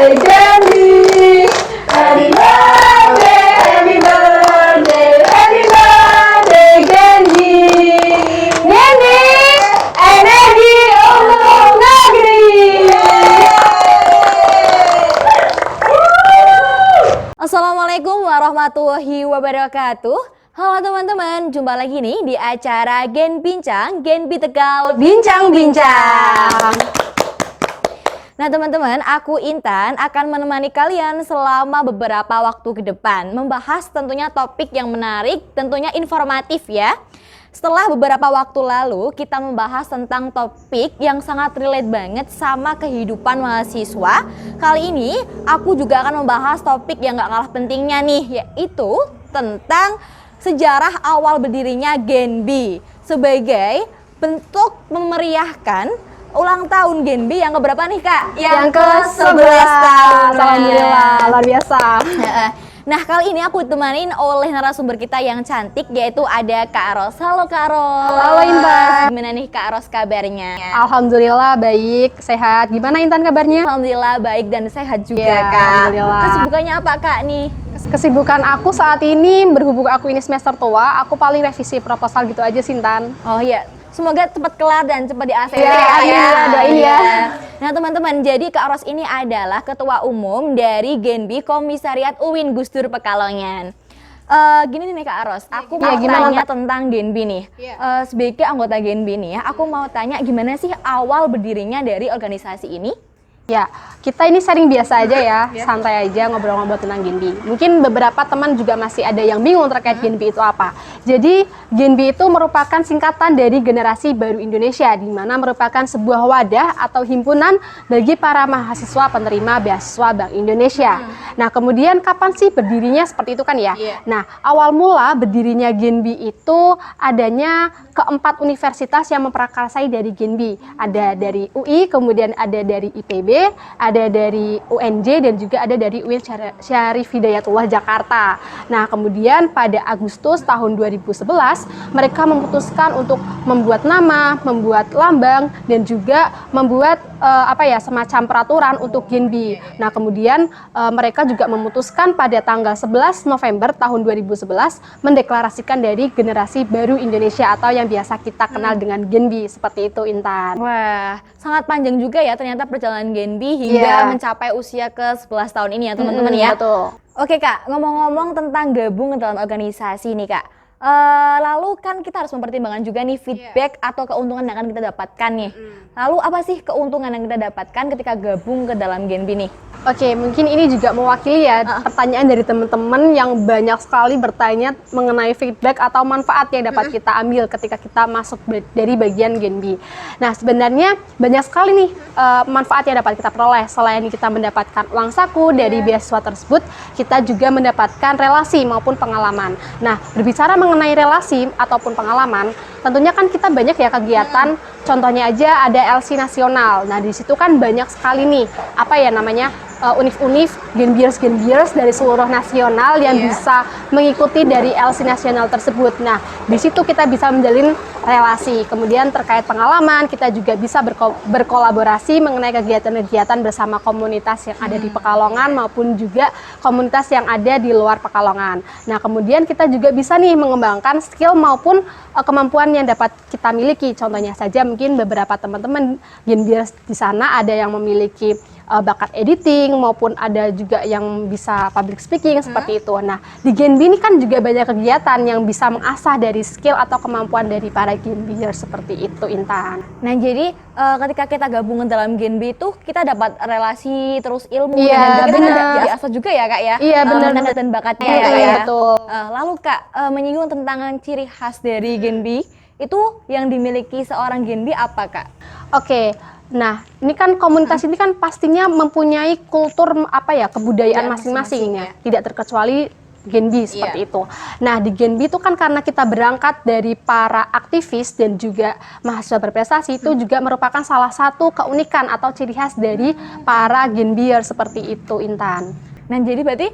birthday Genbi. Happy birthday, happy birthday, happy birthday Genbi. Genbi, energi untuk negeri. Assalamualaikum warahmatullahi wabarakatuh. Halo teman-teman, jumpa lagi nih di acara Gen Bincang, Genbi Tegal Bincang-Bincang. Nah teman-teman, aku Intan akan menemani kalian selama beberapa waktu ke depan, membahas tentunya topik yang menarik, tentunya informatif ya. Setelah beberapa waktu lalu kita membahas tentang topik yang sangat relate banget sama kehidupan mahasiswa. Kali ini aku juga akan membahas topik yang gak kalah pentingnya nih, yaitu tentang sejarah awal berdirinya Genbi sebagai bentuk memeriahkan ulang tahun Genbi yang keberapa nih Kak? Yang ke-11 tahun. Alhamdulillah, luar biasa. Nah kali ini aku ditemanin oleh narasumber kita yang cantik, yaitu ada Kak Ros. Halo Kak Ros. Halo Intan. Gimana nih Kak Ros kabarnya? Alhamdulillah baik, sehat. Gimana Intan kabarnya? Alhamdulillah baik dan sehat juga Ya, Kak. alhamdulillah. Kesibukannya apa Kak nih? Kesibukan aku saat ini, berhubung aku ini semester tua, aku paling revisi proposal gitu aja sih Intan. Oh iya, semoga cepat kelar dan cepat di ACC Ya, amin ya, doain ya. Nah teman-teman, jadi Kak Ros ini adalah Ketua Umum dari Genbi Komisariat UIN Gus Dur Pekalongan. Gini nih Kak Ros, aku mau tanya tentang Genbi nih. Sebagai anggota Genbi nih ya, aku mau tanya gimana sih awal berdirinya dari organisasi ini? Ya, kita ini sharing biasa aja ya, santai aja ngobrol-ngobrol tentang Genbi. Mungkin beberapa teman juga masih ada yang bingung terkait Genbi itu apa. Jadi, Genbi itu merupakan singkatan dari Generasi Baru Indonesia, di mana merupakan sebuah wadah atau himpunan bagi para mahasiswa penerima beasiswa Bank Indonesia. Nah, kemudian kapan sih berdirinya seperti itu kan ya? Nah, awal mula berdirinya Genbi itu adanya keempat universitas yang memprakarsai dari Genbi. Ada dari UI, kemudian ada dari IPB, ada dari UNJ, dan juga ada dari UIN Syarif Hidayatullah Jakarta. Nah, kemudian pada Agustus tahun 2011 mereka memutuskan untuk membuat nama, membuat lambang, dan juga membuat semacam peraturan untuk Genbi. Nah, kemudian mereka juga memutuskan pada tanggal 11 November tahun 2011 mendeklarasikan dari Generasi Baru Indonesia atau yang biasa kita kenal dengan Genbi. Seperti itu Intan. Wah, sangat panjang juga ya ternyata perjalanan Genbi hingga mencapai usia ke-11 tahun ini ya teman-teman ya. Betul. Oke Kak, ngomong-ngomong tentang gabung ke dalam organisasi nih Kak. Lalu kan kita harus mempertimbangkan juga nih feedback atau keuntungan yang akan kita dapatkan nih. Lalu apa sih keuntungan yang kita dapatkan ketika gabung ke dalam Genbi nih? Oke, mungkin ini juga mewakili ya pertanyaan dari teman-teman yang banyak sekali bertanya mengenai feedback atau manfaat yang dapat kita ambil ketika kita masuk dari bagian Genbi. Nah, sebenarnya banyak sekali nih manfaat yang dapat kita peroleh. Selain kita mendapatkan uang saku dari beasiswa tersebut, kita juga mendapatkan relasi maupun pengalaman. Nah, berbicara mengenai relasi ataupun pengalaman, tentunya kan kita banyak ya kegiatan. Contohnya aja ada LC nasional. Nah, di situ kan banyak sekali nih univ-univ, Genbiers dari seluruh nasional yang bisa mengikuti dari LC nasional tersebut. Nah, di situ kita bisa menjalin relasi. Kemudian terkait pengalaman, kita juga bisa berkolaborasi mengenai kegiatan-kegiatan bersama komunitas yang ada di Pekalongan maupun juga komunitas yang ada di luar Pekalongan. Nah, kemudian kita juga bisa nih mengembangkan skill maupun kemampuan yang dapat kita miliki. Contohnya saja mungkin beberapa teman-teman Genbiers di sana ada yang memiliki bakat editing maupun ada juga yang bisa public speaking seperti itu. Nah, di Genbi ini kan juga banyak kegiatan yang bisa mengasah dari skill atau kemampuan dari para Genbiers seperti itu Intan. Nah, jadi ketika kita gabung dalam Genbi itu kita dapat relasi terus ilmu dan kita diasah juga ya Kak ya. Iya benar. Minat dan bakatnya ya Kak ya. Betul. Lalu Kak menyinggung tentang ciri khas dari Genbi itu yang dimiliki seorang Genbi apa Kak? Oke. Nah, ini kan komunitas ini kan pastinya mempunyai kultur kebudayaan masing-masing ya. Tidak terkecuali Genbi seperti itu. Nah, di Genbi itu kan karena kita berangkat dari para aktivis dan juga mahasiswa berprestasi, itu juga merupakan salah satu keunikan atau ciri khas dari para Genbier seperti itu Intan. Nah, jadi berarti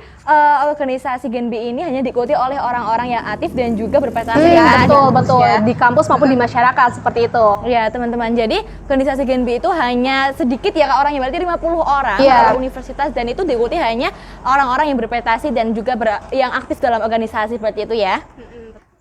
organisasi Genbi ini hanya diikuti oleh orang-orang yang aktif dan juga berprestasi ya. Betul, Ya. di kampus maupun di masyarakat seperti itu. Ya teman-teman, jadi organisasi Genbi itu hanya sedikit ya Kak orangnya, berarti 50 orang Iya. per universitas, dan itu diikuti hanya orang-orang yang berprestasi dan juga yang aktif dalam organisasi seperti itu ya.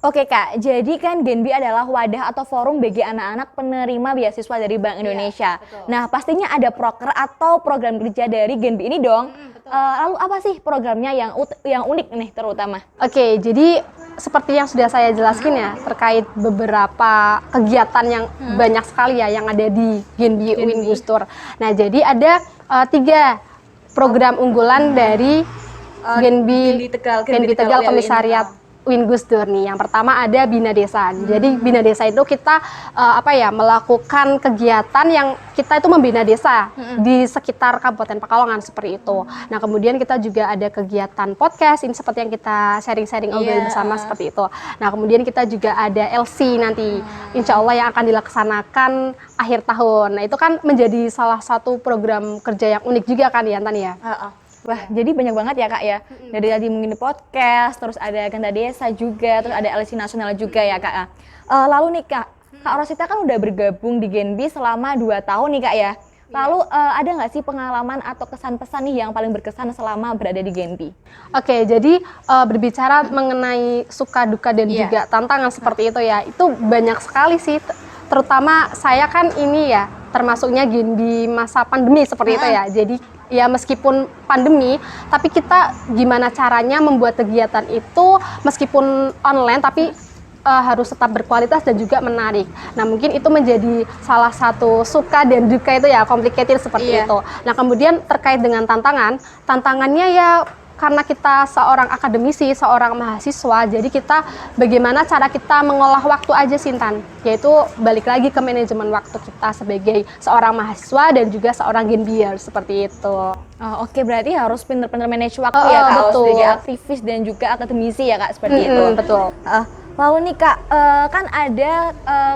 Oke Kak, jadi kan Genbi adalah wadah atau forum bagi anak-anak penerima beasiswa dari Bank Indonesia. Nah pastinya ada proker atau program kerja dari Genbi ini dong. Lalu apa sih programnya yang unik nih terutama? Oke, jadi seperti yang sudah saya jelaskan ya, terkait beberapa kegiatan yang banyak sekali ya yang ada di Genbi UIN Gusdur. Nah, jadi ada 3 program unggulan dari Genbi Tegal Komisariat UIN Gusdur nih. Yang pertama ada Bina Desa. Jadi Bina Desa itu kita melakukan kegiatan yang kita itu membina desa di sekitar Kabupaten Pekalongan seperti itu. Nah, kemudian kita juga ada kegiatan podcast ini seperti yang kita sharing-sharing obrol bersama seperti itu. Nah, kemudian kita juga ada LC nanti insya Allah yang akan dilaksanakan akhir tahun. Nah, itu kan menjadi salah satu program kerja yang unik juga kan ya, Tan ya. Wah, jadi banyak banget ya Kak ya. Dari tadi mungkin di podcast, terus ada Ganda Desa juga, terus ada LC Nasional juga ya Kak. Lalu nih Kak Rosita kan udah bergabung di Genbi selama 2 tahun nih Kak ya. Lalu ada nggak sih pengalaman atau kesan-pesan nih yang paling berkesan selama berada di Genbi? Oke, jadi berbicara mengenai suka duka dan juga tantangan seperti itu ya, itu banyak sekali sih. Terutama saya kan ini ya, termasuknya Genbi masa pandemi seperti itu ya. Jadi ya meskipun pandemi, tapi kita gimana caranya membuat kegiatan itu meskipun online, tapi harus tetap berkualitas dan juga menarik. Nah, mungkin itu menjadi salah satu suka dan duka itu ya, complicated seperti itu. Nah, kemudian terkait dengan tantangannya ya karena kita seorang akademisi, seorang mahasiswa, jadi kita bagaimana cara kita mengolah waktu aja Sintan, yaitu balik lagi ke manajemen waktu kita sebagai seorang mahasiswa dan juga seorang Genbier seperti itu. Oke, berarti harus pinter-pinter manage waktu ya Kak, betul. sebagai aktivis dan juga akademisi ya Kak, seperti itu. Betul. Lalu nih Kak, kan ada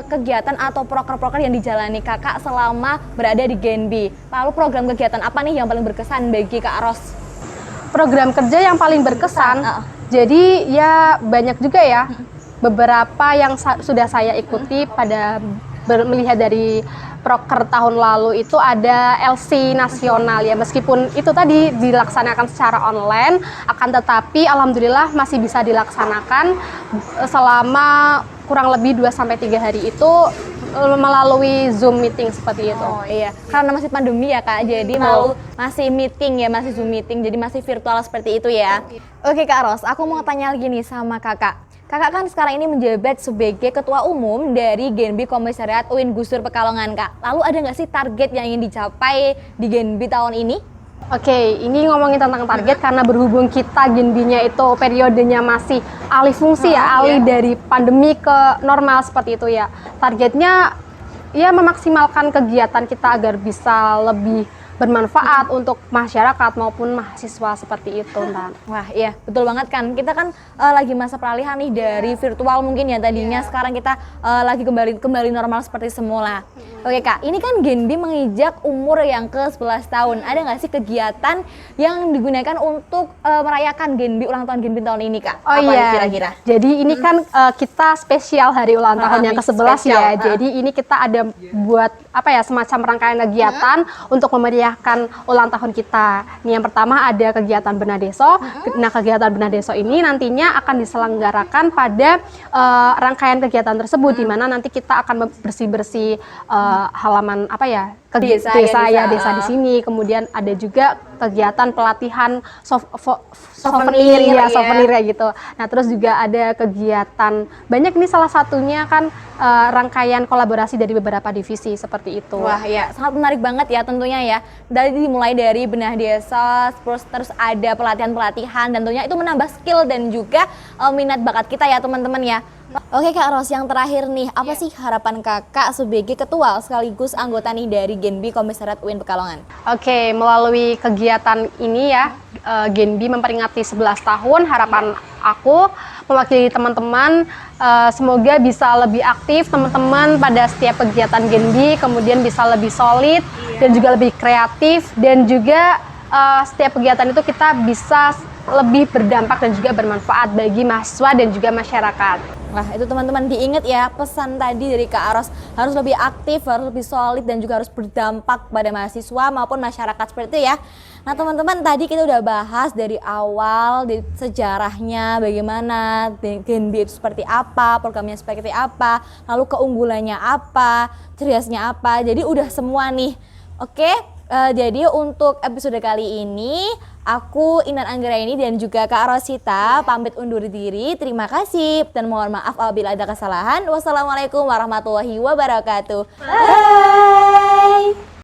kegiatan atau proker-proker yang dijalani Kakak selama berada di Genbi. Lalu program kegiatan apa nih yang paling berkesan bagi Kak Ros? Program kerja yang paling berkesan, jadi ya banyak juga ya. Beberapa yang sudah saya ikuti pada melihat dari proker tahun lalu itu ada LC Nasional ya, meskipun itu tadi dilaksanakan secara online, akan tetapi alhamdulillah masih bisa dilaksanakan selama kurang lebih 2-3 hari itu melalui Zoom meeting seperti itu. Oh iya, karena masih pandemi ya Kak, jadi masih meeting ya, masih Zoom meeting, jadi masih virtual seperti itu ya. Oke Kak Ros, aku mau tanya lagi nih sama Kakak. Kakak kan sekarang ini menjabat sebagai Ketua Umum dari Genbi Komisariat UIN Gusdur Pekalongan Kak. Lalu ada nggak sih target yang ingin dicapai di Genbi tahun ini? Oke, ini ngomongin tentang target karena berhubung kita Genbinya itu periodenya masih alih fungsi ya, alih dari pandemi ke normal seperti itu ya. Targetnya ya memaksimalkan kegiatan kita agar bisa lebih bermanfaat untuk masyarakat maupun mahasiswa seperti itu, Tan. Wah iya, betul banget kan. Kita kan lagi masa peralihan nih dari virtual mungkin ya tadinya, sekarang kita lagi kembali normal seperti semula. Oke Kak, ini kan Genbi menginjak umur yang ke-11 tahun. Ada nggak sih kegiatan yang digunakan untuk merayakan Genbi, ulang tahun Genbi tahun ini Kak? Oh apa iya, kira-kira? jadi ini kan kita spesial hari ulang tahun yang ke-11 ya. Jadi ini kita ada buat semacam rangkaian kegiatan untuk memeriahkan ulang tahun kita. Nih yang pertama ada kegiatan Benah Deso. Nah, kegiatan Benah Deso ini nantinya akan diselenggarakan pada rangkaian kegiatan tersebut, di mana nanti kita akan bersih-bersih halaman desa di sini. Kemudian ada juga kegiatan pelatihan souvenir ya gitu. Nah, terus juga ada kegiatan banyak nih, salah satunya kan rangkaian kolaborasi dari beberapa divisi seperti itu. Wah ya, sangat menarik banget ya tentunya ya. Dimulai dari Benah Desa, terus ada pelatihan-pelatihan, dan tentunya itu menambah skill dan juga minat bakat kita ya teman-teman ya. Oke Kak Ros, yang terakhir nih, apa sih harapan Kakak sebagai ketua sekaligus anggota nih dari Genbi Komisariat UIN Pekalongan? Oke, melalui kegiatan ini ya, Genbi memperingati 11 tahun, harapan aku mewakili teman-teman, semoga bisa lebih aktif teman-teman pada setiap kegiatan Genbi, kemudian bisa lebih solid dan juga lebih kreatif, dan juga setiap kegiatan itu kita bisa lebih berdampak dan juga bermanfaat bagi mahasiswa dan juga masyarakat. Nah, itu teman-teman diingat ya, pesan tadi dari Kak Aros, harus lebih aktif, harus lebih solid dan juga harus berdampak pada mahasiswa maupun masyarakat seperti itu ya. Nah, teman-teman tadi kita udah bahas dari awal, dari sejarahnya bagaimana Genbi itu seperti apa, programnya seperti apa, lalu keunggulannya apa, ciriasnya apa. Jadi udah semua nih. Oke, jadi untuk episode kali ini aku Inan Anggraini dan juga Kak Rosita pamit undur diri. Terima kasih dan mohon maaf apabila ada kesalahan. Wassalamualaikum warahmatullahi wabarakatuh. Bye.